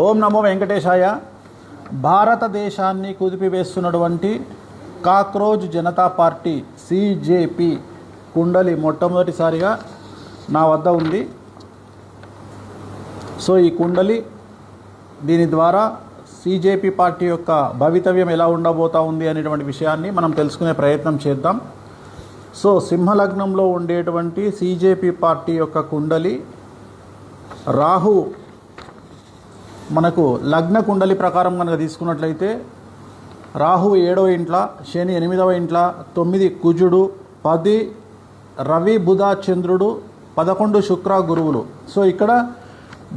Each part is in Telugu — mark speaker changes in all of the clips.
Speaker 1: ఓం నమో వెంకటేశాయ. భారతదేశాన్ని కుదిపివేస్తున్నటువంటి కాక్రోచ్ జనతా పార్టీ సిజేపీ కుండలి మొట్టమొదటిసారిగా నా వద్ద ఉంది. సో ఈ కుండలి దీని ద్వారా సిజేపీ పార్టీ యొక్క భవితవ్యం ఎలా ఉండబోతా ఉంది అనేటువంటి విషయాన్ని మనం తెలుసుకునే ప్రయత్నం చేద్దాం. సో సింహలగ్నంలో ఉండేటువంటి సిజేపీ పార్టీ యొక్క కుండలి రాహు మనకు లగ్న కుండలి ప్రకారం కనుక తీసుకున్నట్లయితే రాహు 7వ ఇంట్ల, శని 8వ ఇంట్ల, 9 కుజుడు, 10 రవి బుధ చంద్రుడు, 11 శుక్ర గురువులు. సో ఇక్కడ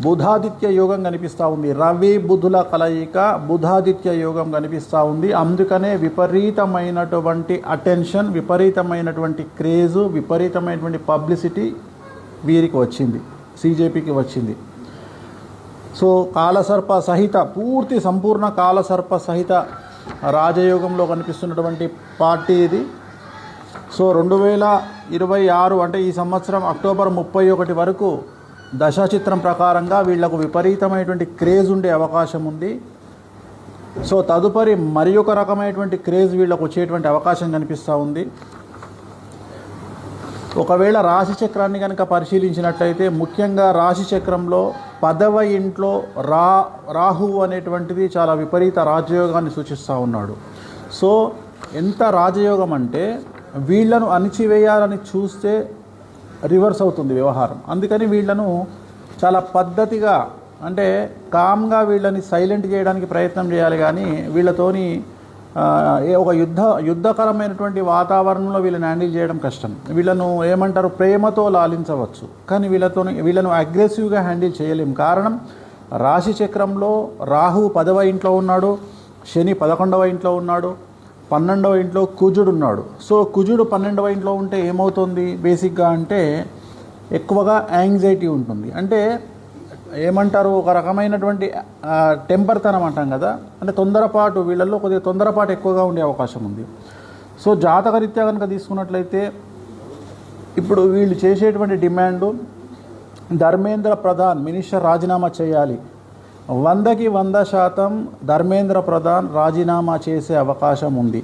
Speaker 1: బుధాదిత్య యోగం కనిపిస్తూ ఉంది. రవి బుధుల కలయిక బుధాదిత్య యోగం కనిపిస్తూ ఉంది. అందుకనే విపరీతమైనటువంటి అటెన్షన్, విపరీతమైనటువంటి క్రేజు, విపరీతమైనటువంటి పబ్లిసిటీ వీరికి వచ్చింది, సిజేపీకి వచ్చింది. సో కాలసర్ప సహిత సంపూర్ణ కాలసర్ప సహిత రాజయోగంలో కనిపిస్తున్నటువంటి పార్టీ ఇది. సో 2026 అంటే ఈ సంవత్సరం అక్టోబర్ 31 వరకు దశాచిత్రం ప్రకారంగా వీళ్లకు విపరీతమైనటువంటి క్రేజ్ ఉండే అవకాశం ఉంది. సో తదుపరి మరి ఒక రకమైనటువంటి క్రేజ్ వీళ్ళకు వచ్చేటువంటి అవకాశం కనిపిస్తూ ఉంది. ఒకవేళ రాశి చక్రాన్ని కనుక పరిశీలించినట్లయితే ముఖ్యంగా రాశి చక్రంలో 10వ ఇంట్లో రాహు అనేటువంటిది చాలా విపరీత రాజయోగాన్ని సూచిస్తూ ఉన్నాడు. సో ఎంత రాజయోగం అంటే వీళ్లను అణిచివేయాలని చూస్తే రివర్స్ అవుతుంది వ్యవహారం. అందుకని వీళ్లను చాలా పద్ధతిగా, అంటే కామ్గా వీళ్ళని సైలెంట్ చేయడానికి ప్రయత్నం చేయాలి. కానీ వీళ్ళతోని ఒక యుద్ధకరమైనటువంటి వాతావరణంలో వీళ్ళని హ్యాండిల్ చేయడం కష్టం. వీళ్ళను ఏమంటారు, ప్రేమతో లాలించవచ్చు, కానీ వీళ్ళను అగ్రెసివ్గా హ్యాండిల్ చేయలేం. కారణం రాశి చక్రంలో రాహు 10వ ఇంట్లో ఉన్నాడు, శని 11వ ఇంట్లో ఉన్నాడు, 12వ ఇంట్లో కుజుడు ఉన్నాడు. సో కుజుడు 12వ ఇంట్లో ఉంటే ఏమవుతుంది బేసిక్గా అంటే ఎక్కువగా యాంగ్జైటీ ఉంటుంది. అంటే ఏమంటారు, ఒక రకమైనటువంటి టెంపర్తనం అంటాం కదా, అంటే తొందరపాటు, వీళ్ళల్లో కొద్దిగా తొందరపాటు ఎక్కువగా ఉండే అవకాశం ఉంది. సో జాతకరీత్యా కనుక తీసుకున్నట్లయితే ఇప్పుడు వీళ్ళు చేసేటువంటి డిమాండు ధర్మేంద్ర ప్రధాన్ మినిస్టర్ రాజీనామా చేయాలి. 100కి 100% ధర్మేంద్ర ప్రధాన్ రాజీనామా చేసే అవకాశం ఉంది.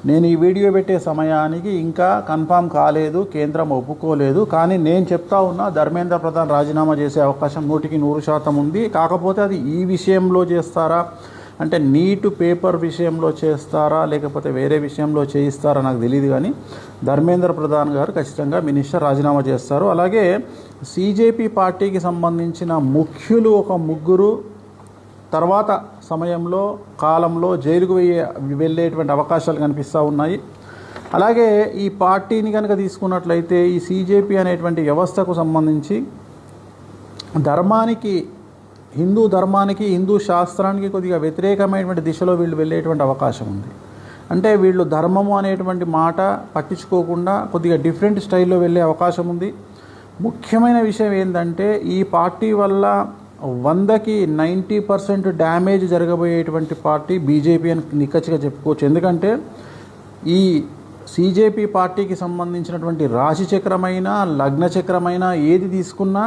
Speaker 1: నేను ఈ వీడియో పెట్టే సమయానికి ఇంకా కన్ఫామ్ కాలేదు, కేంద్రం ఒప్పుకోలేదు. కానీ నేను చెప్తా ఉన్నా ధర్మేంద్ర ప్రధాన్ రాజీనామా చేసే అవకాశం 100కి 100% ఉంది. కాకపోతే అది ఈ విషయంలో చేస్తారా అంటే నీటు పేపర్ విషయంలో చేస్తారా లేకపోతే వేరే విషయంలో చేయిస్తారా నాకు తెలియదు. కానీ ధర్మేంద్ర ప్రధాన్ గారు ఖచ్చితంగా మినిస్టర్ రాజీనామా చేస్తారు. అలాగే సిజేపీ పార్టీకి సంబంధించిన ముఖ్యులు ఒక ముగ్గురు తర్వాత సమయంలో కాలంలో జైలుకు వెళ్ళేటువంటి అవకాశాలు కనిపిస్తూ ఉన్నాయి. అలాగే ఈ పార్టీని కనుక తీసుకున్నట్లయితే ఈ సిజేపీ అనేటువంటి వ్యవస్థకు సంబంధించి ధర్మానికి, హిందూ ధర్మానికి, హిందూ శాస్త్రానికి కొద్దిగా వ్యతిరేకమైనటువంటి దిశలో వీళ్ళు వెళ్ళేటువంటి అవకాశం ఉంది. అంటే వీళ్ళు ధర్మము అనేటువంటి మాట పట్టించుకోకుండా కొద్దిగా డిఫరెంట్ స్టైల్లో వెళ్ళే అవకాశం ఉంది. ముఖ్యమైన విషయం ఏంటంటే ఈ పార్టీ వల్ల 100కి 90% డ్యామేజ్ జరగబోయేటువంటి పార్టీ బీజేపీ అని నిక్కచ్చిగా చెప్పుకోవచ్చు. ఎందుకంటే ఈ సిజేపీ పార్టీకి సంబంధించినటువంటి రాశి చక్రమైన, లగ్న చక్రమైన ఏది తీసుకున్నా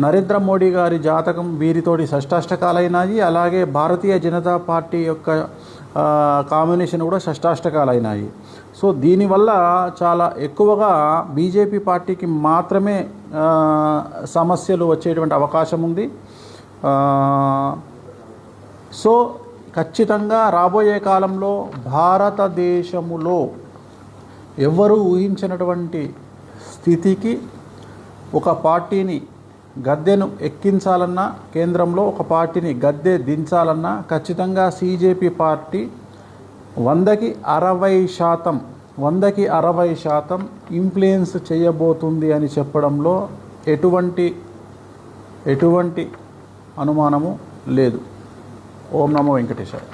Speaker 1: నరేంద్ర మోడీ గారి జాతకం వీరితోటి షష్టాష్టకాలైనాయి. అలాగే భారతీయ జనతా పార్టీ యొక్క కాంబినేషన్ కూడా షష్టాష్టకాలైనాయి. సో దీనివల్ల చాలా ఎక్కువగా బీజేపీ పార్టీకి మాత్రమే సమస్యలు వచ్చేటువంటి అవకాశం ఉంది. సో ఖచ్చితంగా రాబోయే కాలంలో భారతదేశములో ఎవరు ఊహించినటువంటి స్థితికి ఒక పార్టీని గద్దెను ఎక్కించాలన్నా, కేంద్రంలో ఒక పార్టీని గద్దె దించాలన్నా ఖచ్చితంగా సిజేపీ పార్టీ 100కి 60% ఇన్ఫ్లుయెన్స్ చేయబోతుంది అని చెప్పడంలో ఎటువంటి అనుమానము లేదు. ఓం నమో వెంకటేశాయ.